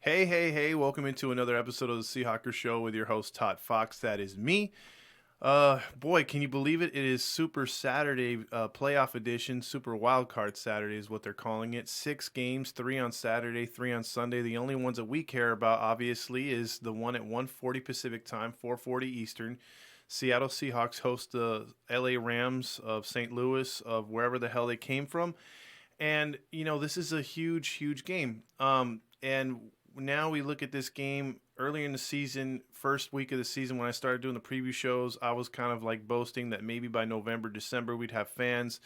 Hey, hey, hey, welcome into another episode of the Seahawker Show with your host, Todd Fox. That is me. Boy, can you believe it? It is Super Saturday playoff edition. Super Wildcard Saturday is what they're calling it. 6 games, 3 on Saturday, 3 on Sunday. The only ones that we care about, obviously, is the one at 1:40 Pacific time, 4:40 Eastern. Seattle Seahawks host the LA Rams of St. Louis, of wherever the hell they came from. And this is a huge, huge game. And now we look at this game earlier in the season, first week of the season when I started doing the preview shows. I was kind of like boasting that maybe by November, December we'd have fans.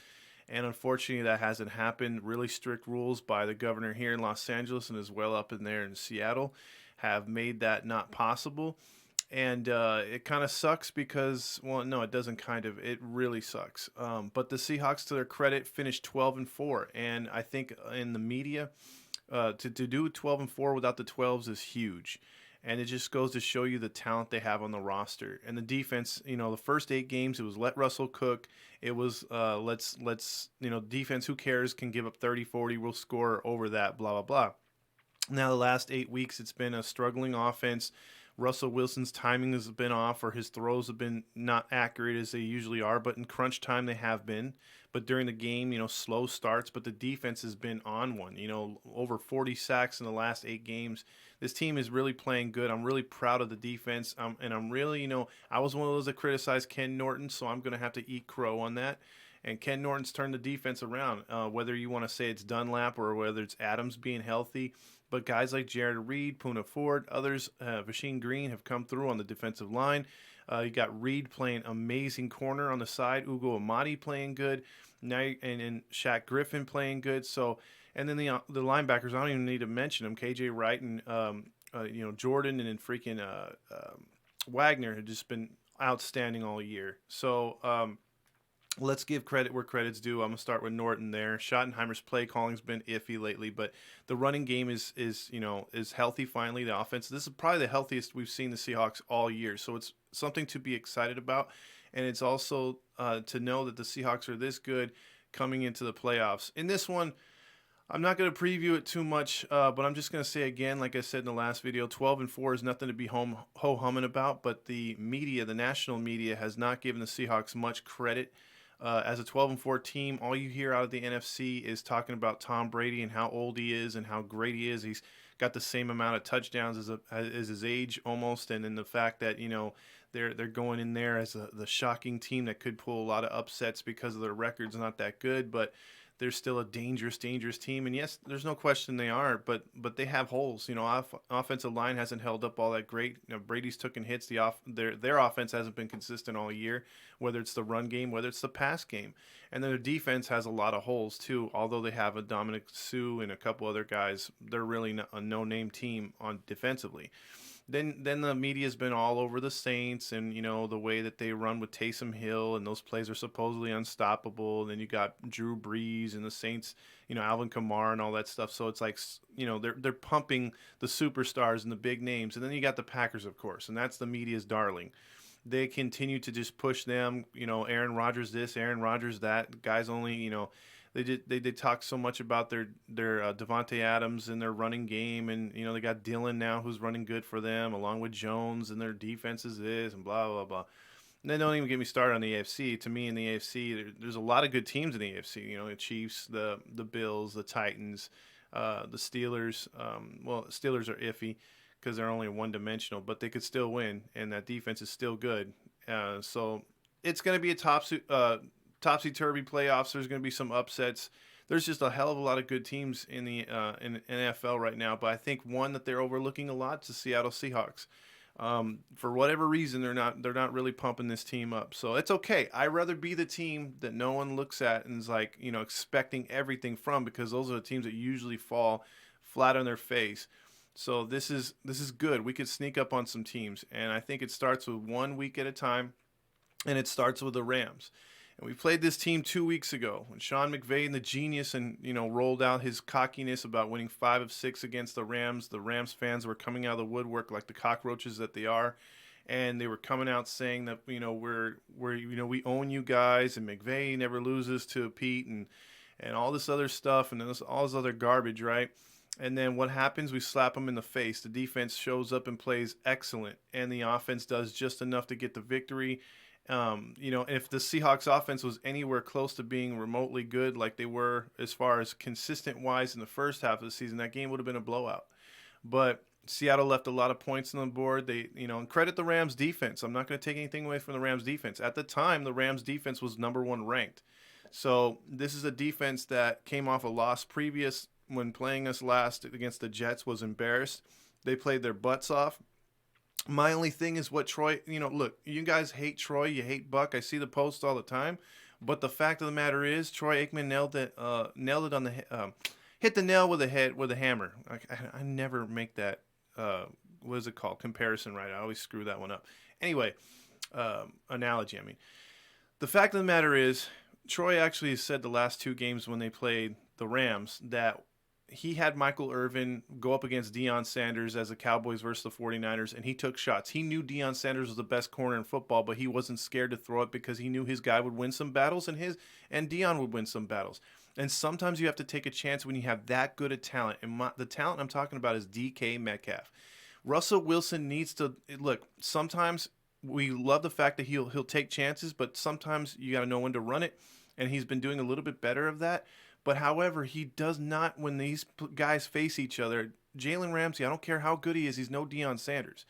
And unfortunately, that hasn't happened. Really strict rules by the governor here in Los Angeles and as well up in there in Seattle have made that not possible. And it kind of sucks because, well, no, it doesn't kind of. It really sucks. But the Seahawks, to their credit, finished 12-4. And I think in the media, to do 12-4 without the 12s is huge. And it just goes to show you the talent they have on the roster. And the defense, the first 8 games, it was let Russell cook. It was let's defense, who cares, can give up 30, 40, we'll score over that, blah, blah, blah. Now, the last 8 weeks, it's been a struggling offense. Russell Wilson's timing has been off, or his throws have been not accurate as they usually are, but in crunch time they have been. But during the game, slow starts, but the defense has been on one. Over 40 sacks in the last 8 games. This team is really playing good. I'm really proud of the defense, and I'm really, I was one of those that criticized Ken Norton, so I'm going to have to eat crow on that. And Ken Norton's turned the defense around, whether you want to say it's Dunlap or whether it's Adams being healthy. But guys like Jared Reed, Poona Ford, others, Vasheen Green have come through on the defensive line. You got Reed playing amazing corner on the side. Ugo Amadi playing good. Now and Shaq Griffin playing good. So, and then the linebackers, I don't even need to mention them. KJ Wright and Jordan and then freaking Wagner have just been outstanding all year. So let's give credit where credit's due. I'm gonna start with Norton there. Schottenheimer's play calling's been iffy lately, but the running game is healthy finally. The offense, this is probably the healthiest we've seen the Seahawks all year, so it's something to be excited about, and it's also to know that the Seahawks are this good coming into the playoffs. In this one, I'm not going to preview it too much, but I'm just going to say again, like I said in the last video, 12-4 is nothing to be ho-humming about, but the media, the national media, has not given the Seahawks much credit. As a 12-4 team, all you hear out of the NFC is talking about Tom Brady and how old he is and how great he is. He's got the same amount of touchdowns as his age almost, and then the fact that they're going in there as the shocking team that could pull a lot of upsets because of their records not that good, but they're still a dangerous team. And yes, there's no question they are, but they have holes. Offensive line hasn't held up all that great. Brady's taken hits. Their offense hasn't been consistent all year, whether it's the run game, whether it's the pass game. And then their defense has a lot of holes too. Although they have a Dominic Sue and a couple other guys, they're really a no-name team on defensively. Then the media's been all over the Saints and the way that they run with Taysom Hill, and those plays are supposedly unstoppable. And then you got Drew Brees and the Saints, Alvin Kamara and all that stuff. So it's like they're pumping the superstars and the big names. And then you got the Packers, of course, and that's the media's darling. They continue to just push them. Aaron Rodgers this, Aaron Rodgers that. Guys only they did talk so much about their Devontae Adams and their running game, and they got Dillon now who's running good for them, along with Jones, and their defense is this and blah blah blah. And then don't even get me started on the AFC. To me, in the AFC, there's a lot of good teams in the AFC. The Chiefs, the Bills, the Titans, the Steelers. Well, Steelers are iffy because they're only one-dimensional, but they could still win, and that defense is still good. So it's going to be a topsy-turvy playoffs. There's going to be some upsets. There's just a hell of a lot of good teams in the NFL right now, but I think one that they're overlooking a lot is the Seattle Seahawks. For whatever reason, they're not really pumping this team up. So it's okay. I'd rather be the team that no one looks at and is like, expecting everything from, because those are the teams that usually fall flat on their face. So this is good. We could sneak up on some teams, and I think it starts with 1 week at a time, and it starts with the Rams. And we played this team 2 weeks ago when Sean McVay, the genius, and rolled out his cockiness about winning 5 of 6 against the Rams. The Rams fans were coming out of the woodwork like the cockroaches that they are, and they were coming out saying that we own you guys, and McVay never loses to Pete, and all this other stuff, and all this other garbage, right? And then what happens? We slap them in the face. The defense shows up and plays excellent, and the offense does just enough to get the victory. If the Seahawks offense was anywhere close to being remotely good, like they were as far as consistent wise in the first half of the season, that game would have been a blowout. But Seattle left a lot of points on the board. And credit the Rams defense. I'm not going to take anything away from the Rams defense. At the time, the Rams defense was number 1 ranked. So this is a defense that came off a loss previous when playing us last against the Jets, was embarrassed. They played their butts off. My only thing is what Troy, look, you guys hate Troy, you hate Buck. I see the posts all the time. But the fact of the matter is, Troy Aikman nailed it on the hit the nail with a hammer. I never make that what is it called? Comparison, right? I always screw that one up. Anyway, analogy. I mean, the fact of the matter is, Troy actually said the last 2 games when they played the Rams that he had Michael Irvin go up against Deion Sanders as the Cowboys versus the 49ers, and he took shots. He knew Deion Sanders was the best corner in football, but he wasn't scared to throw it because he knew his guy would win some battles and Deion would win some battles. And sometimes you have to take a chance when you have that good a talent. And the talent I'm talking about is DK Metcalf. Russell Wilson needs to look. Sometimes we love the fact that he'll take chances, but sometimes you got to know when to run it, and he's been doing a little bit better of that. But however, he does not, when these guys face each other, Jalen Ramsey, I don't care how good he is, he's no Deion Sanders.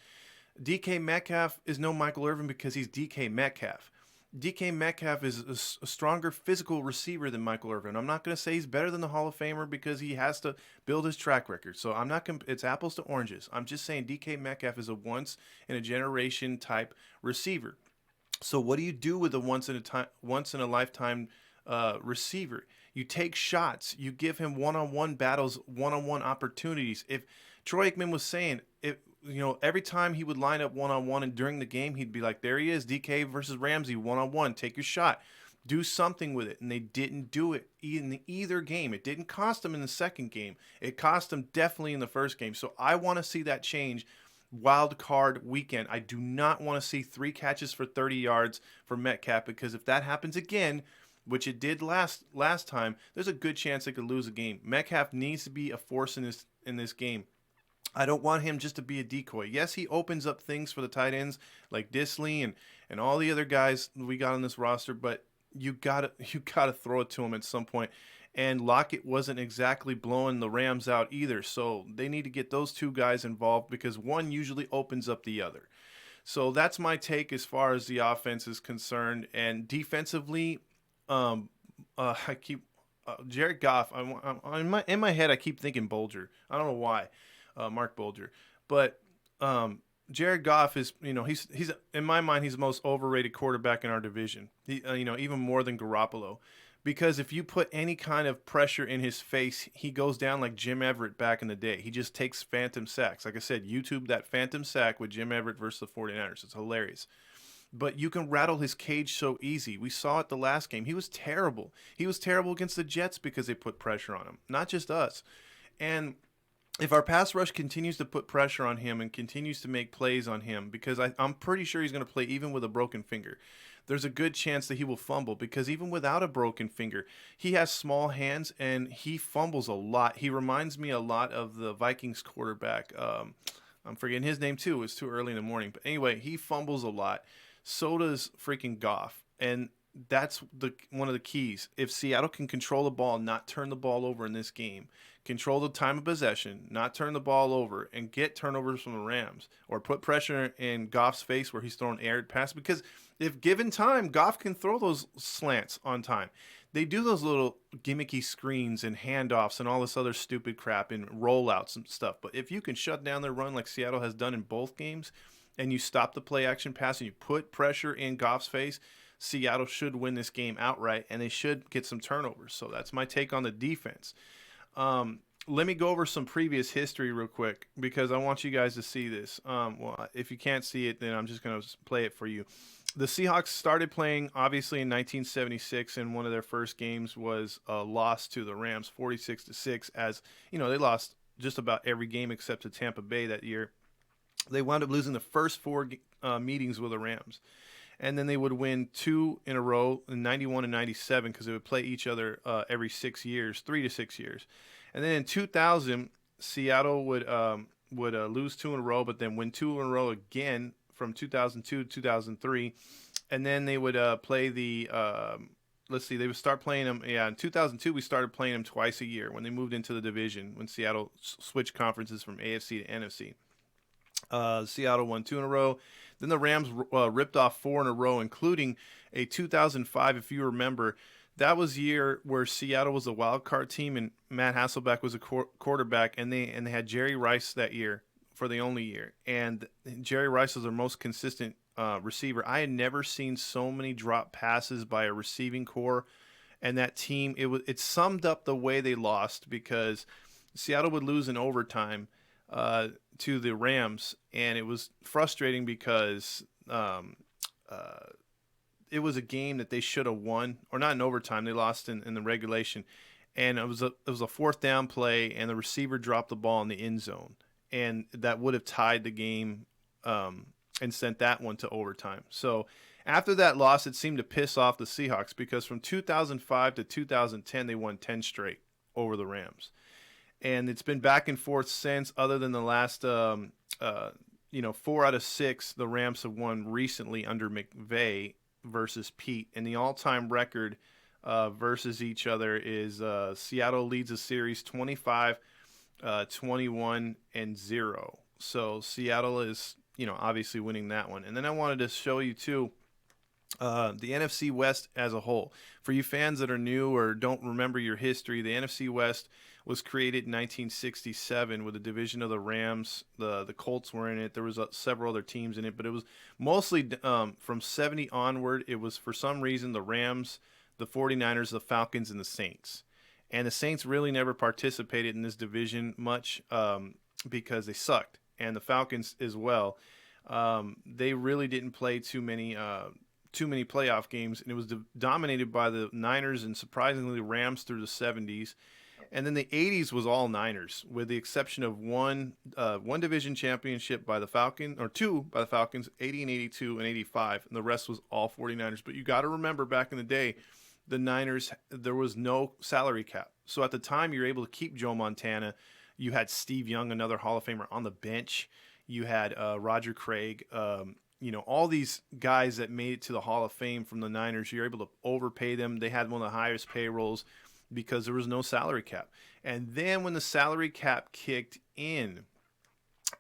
DK Metcalf is no Michael Irvin because he's DK Metcalf. DK Metcalf is a stronger physical receiver than Michael Irvin. I'm not going to say he's better than the Hall of Famer because he has to build his track record. So I'm not it's apples to oranges. I'm just saying DK Metcalf is a once in a generation type receiver. So what do you do with a once in a lifetime receiver? You take shots. You give him one-on-one battles, one-on-one opportunities. If Troy Aikman was saying, every time he would line up one-on-one and during the game, he'd be like, there he is, DK versus Ramsey, one-on-one. Take your shot. Do something with it. And they didn't do it in either game. It didn't cost them in the second game. It cost them definitely in the first game. So I want to see that change wild card weekend. I do not want to see 3 catches for 30 yards for Metcalf, because if that happens again, which it did last time, there's a good chance they could lose a game. Metcalf needs to be a force in this game. I don't want him just to be a decoy. Yes, he opens up things for the tight ends like Disley and all the other guys we got on this roster, but you gotta throw it to him at some point. And Lockett wasn't exactly blowing the Rams out either, so they need to get those 2 guys involved because one usually opens up the other. So that's my take as far as the offense is concerned. And defensively, I keep Jared Goff. In my head, I keep thinking Bolger. I don't know why, Mark Bolger, but Jared Goff is, he's in my mind, he's the most overrated quarterback in our division. He, even more than Garoppolo, because if you put any kind of pressure in his face, he goes down like Jim Everett back in the day. He just takes phantom sacks. Like I said, YouTube that phantom sack with Jim Everett versus the 49ers. It's hilarious. But you can rattle his cage so easy. We saw it the last game. He was terrible. He was terrible against the Jets because they put pressure on him, not just us. And if our pass rush continues to put pressure on him and continues to make plays on him, because I'm pretty sure he's going to play even with a broken finger, there's a good chance that he will fumble, because even without a broken finger, he has small hands and he fumbles a lot. He reminds me a lot of the Vikings quarterback. I'm forgetting his name too. It's too early in the morning. But anyway, he fumbles a lot. So does freaking Goff. And that's one of the keys. If Seattle can control the ball, not turn the ball over in this game, control the time of possession, not turn the ball over, and get turnovers from the Rams, or put pressure in Goff's face where he's throwing aired passes, because if given time, Goff can throw those slants on time. They do those little gimmicky screens and handoffs and all this other stupid crap and rollouts and stuff. But if you can shut down their run like Seattle has done in both games, and you stop the play action pass and you put pressure in Goff's face, Seattle should win this game outright, and they should get some turnovers. So that's my take on the defense. Let me go over some previous history real quick, because I want you guys to see this. Well, if you can't see it, then I'm just going to play it for you. The Seahawks started playing, obviously, in 1976, and one of their first games was a loss to the Rams, 46-6, as, they lost just about every game except to Tampa Bay that year. They wound up losing the first 4 meetings with the Rams. And then they would win 2 in a row in 91 and 97, because they would play each other every 6 years, 3 to 6 years. And then in 2000, Seattle would lose two in a row, but then win two in a row again from 2002 to 2003, and then they would play the. Let's see, they would start playing them. Yeah, in 2002 we started playing them twice a year when they moved into the division. When Seattle switched conferences from AFC to NFC, Seattle won two in a row. Then the Rams ripped off four in a row, including a 2005, if you remember. That was the year where Seattle was a wild card team and Matt Hasselbeck was a quarterback, and they had Jerry Rice that year for the only year. And Jerry Rice was their most consistent receiver. I had never seen so many drop passes by a receiving core, and that team it summed up the way they lost, because Seattle would lose in overtime to the Rams, and it was frustrating because it was a game that they should have won, or not in overtime. They lost in the regulation, and it was a fourth down play, and the receiver dropped the ball in the end zone, and that would have tied the game and sent that one to overtime. So after that loss, it seemed to piss off the Seahawks, because from 2005 to 2010 they won 10 straight over the Rams, and it's been back and forth since. Other than the last 4 out of 6 the Rams have won recently under McVay versus Pete, and the all-time record versus each other is Seattle leads the series 25 21 and 0. So Seattle is obviously winning that one. And then I wanted to show you too the NFC West as a whole. For you fans that are new or don't remember your history, the NFC West was created in 1967 with a division of the Rams. The Colts were in it. There was several other teams in it, but it was mostly from 70 onward. It was, for some reason, the Rams, the 49ers, the Falcons, and the Saints. And the Saints really never participated in this division much because they sucked, and the Falcons as well. They really didn't play too many playoff games, and it was dominated by the Niners and surprisingly the Rams through the 70s. And then the 80s was all Niners, with the exception of one division championship by the Falcons, or two by the Falcons, 80 and 82 and 85, and the rest was all 49ers. But you got to remember, back in the day, the Niners, there was no salary cap. So at the time, you were able to keep Joe Montana. You had Steve Young, another Hall of Famer, on the bench. You had Roger Craig, all these guys that made it to the Hall of Fame from the Niners. You're able to overpay them. They had one of the highest payrolls because there was no salary cap. And then when the salary cap kicked in,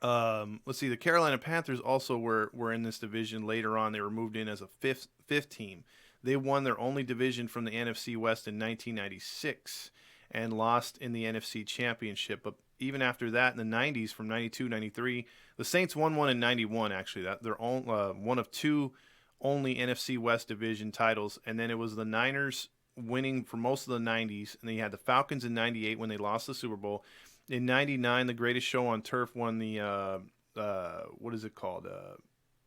the Carolina Panthers also were in this division later on. They were moved in as a fifth team. They won their only division from the NFC West in 1996 and lost in the NFC Championship. But even after that, in the 90s, from 92, 93, the Saints won one in 91, actually. They're one of two only NFC West division titles. And then it was the Niners winning for most of the 90s. And then you had the Falcons in 98 when they lost the Super Bowl. In 99, the Greatest Show on Turf won the,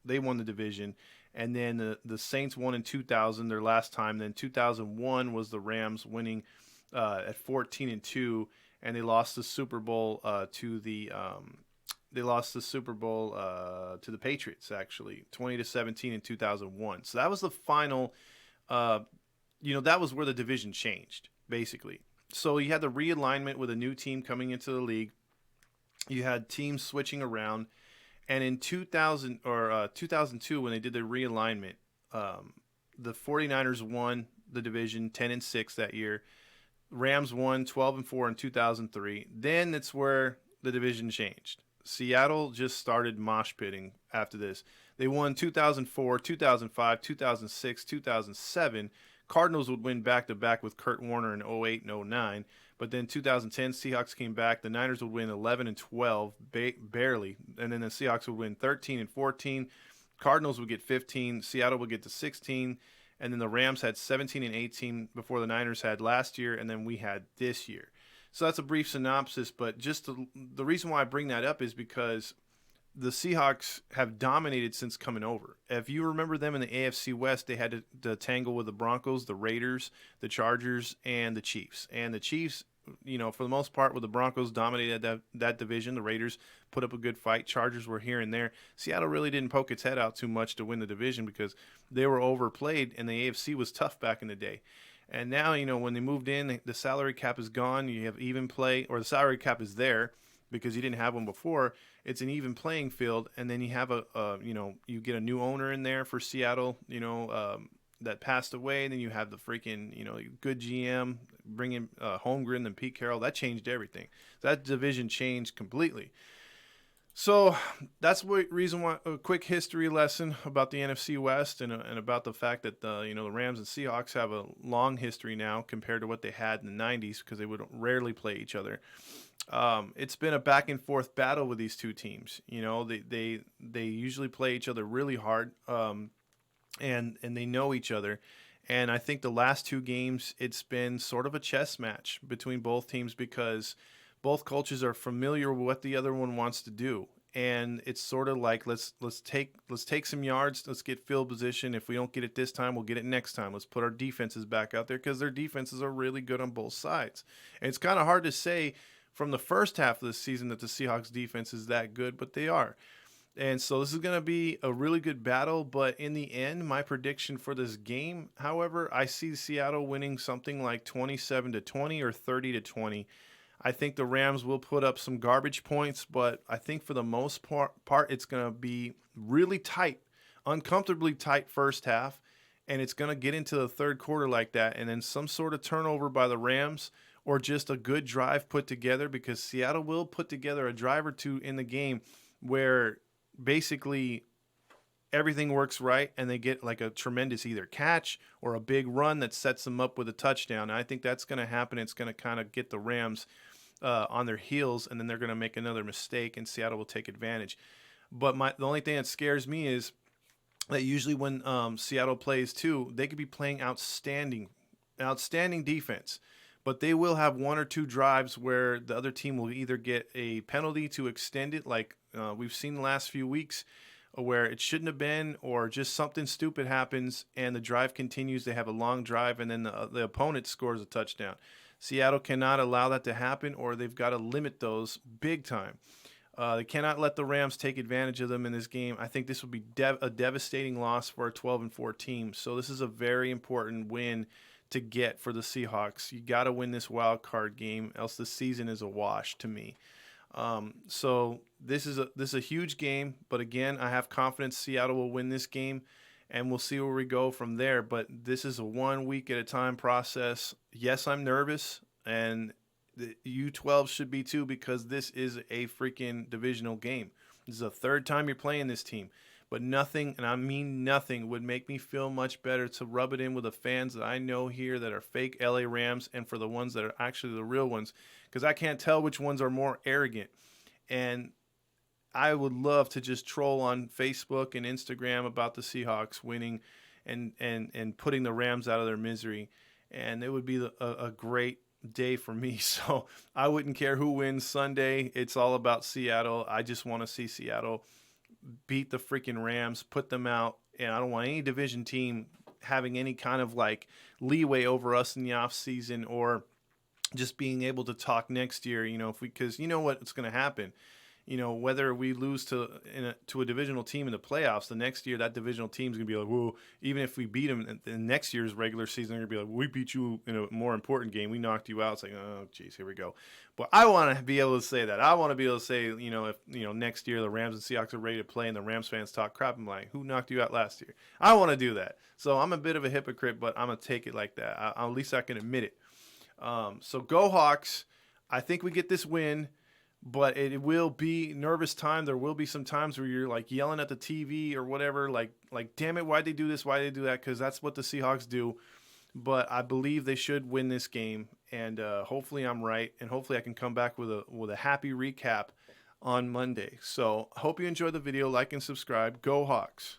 they won the division. And then the Saints won in 2000, their last time. Then 2001 was the Rams winning at 14-2. And they lost the Super Bowl to the Patriots, actually, 20-17 in 2001. So that was the final. That was where the division changed, basically. So you had the realignment with a new team coming into the league. You had teams switching around, and in 2002, when they did the realignment, the 49ers won the division 10-6 that year. Rams won 12-4 in 2003. Then it's where the division changed. Seattle just started mosh pitting after this. They won 2004, 2005, 2006, 2007. Cardinals would win back-to-back with Kurt Warner in 08 and 09. But then 2010, Seahawks came back. The Niners would win 11 and 12, barely. And then the Seahawks would win 13 and 14. Cardinals would get 15. Seattle would get to 16. And then the Rams had 17 and 18 before the Niners had last year, and then we had this year. So that's a brief synopsis, but just the reason why I bring that up is because the Seahawks have dominated since coming over. If you remember them in the AFC West, they had to tangle with the Broncos, the Raiders, the Chargers, and the Chiefs. And the Chiefs, for the most part, with the Broncos dominated that division. The Raiders put up a good fight. Chargers were here and there. Seattle really didn't poke its head out too much to win the division because they were overplayed, and the AFC was tough back in the day. And now, when they moved in, the salary cap is gone. You have even play, or the salary cap is there. because you didn't have one before. It's an even playing field, and then you have you get a new owner in there for Seattle, that passed away, and then you have the freaking, good GM, bringing Holmgren and Pete Carroll. That changed everything. That division changed completely. So that's what reason why, a quick history lesson about the NFC West, and about the fact that the Rams and Seahawks have a long history now compared to what they had in the 90s, because they would rarely play each other. It's been a back and forth battle with these two teams. They usually play each other really hard, and they know each other. And I think the last two games, it's been sort of a chess match between both teams, because both coaches are familiar with what the other one wants to do. And it's sort of like, let's take some yards, let's get field position. If we don't get it this time, we'll get it next time. Let's put our defenses back out there, because their defenses are really good on both sides. And it's kind of hard to say from the first half of the season that the Seahawks defense is that good, but they are. And so this is going to be a really good battle, but in the end, my prediction for this game, however, I see Seattle winning something like 27-20 or 30-20. I think the Rams will put up some garbage points, but I think for the most part it's going to be really tight, uncomfortably tight first half, and it's going to get into the third quarter like that, and then some sort of turnover by the Rams, or just a good drive put together, because Seattle will put together a drive or two in the game where basically everything works right, and they get like a tremendous either catch or a big run that sets them up with a touchdown. And I think that's going to happen. It's going to kind of get the Rams on their heels, and then they're going to make another mistake, and Seattle will take advantage. But the only thing that scares me is that usually when Seattle plays too, they could be playing outstanding defense, but they will have one or two drives where the other team will either get a penalty to extend it, like we've seen the last few weeks, where it shouldn't have been, or just something stupid happens and the drive continues. They have a long drive, and then the opponent scores a touchdown. Seattle cannot allow that to happen, or they've got to limit those big time. They cannot let the Rams take advantage of them in this game. I think this would be a devastating loss for a 12-4 team. So this is a very important win to get for the Seahawks. You got to win this wild card game, else the season is a wash to me. So this is a huge game, but again, I have confidence Seattle will win this game, and we'll see where we go from there. But this is a 1 week at a time process. Yes, I'm nervous, and the U12 should be too, because this is a freaking divisional game. This is the third time you're playing this team. But nothing, and I mean nothing, would make me feel much better to rub it in with the fans that I know here that are fake LA Rams, and for the ones that are actually the real ones, because I can't tell which ones are more arrogant. And I would love to just troll on Facebook and Instagram about the Seahawks winning and putting the Rams out of their misery. And it would be a great day for me. So I wouldn't care who wins Sunday. It's all about Seattle. I just want to see Seattle beat the freaking Rams, put them out, and I don't want any division team having any kind of like leeway over us in the off season, or just being able to talk next year, because you know what's going to happen. Whether we lose to a divisional team in the playoffs, the next year that divisional team's going to be like, whoa, even if we beat them in next year's regular season, they're going to be like, we beat you in a more important game. We knocked you out. It's like, oh, geez, here we go. But I want to be able to say that. I want to be able to say, if next year the Rams and Seahawks are ready to play and the Rams fans talk crap, I'm like, who knocked you out last year? I want to do that. So I'm a bit of a hypocrite, but I'm going to take it like that. At least I can admit it. So go Hawks. I think we get this win. But it will be nervous time. There will be some times where you're like yelling at the TV or whatever, like damn it, why'd they do this? Why'd they do that? Because that's what the Seahawks do. But I believe they should win this game, and hopefully I'm right, and hopefully I can come back with a happy recap on Monday. So hope you enjoyed the video. Like and subscribe. Go Hawks.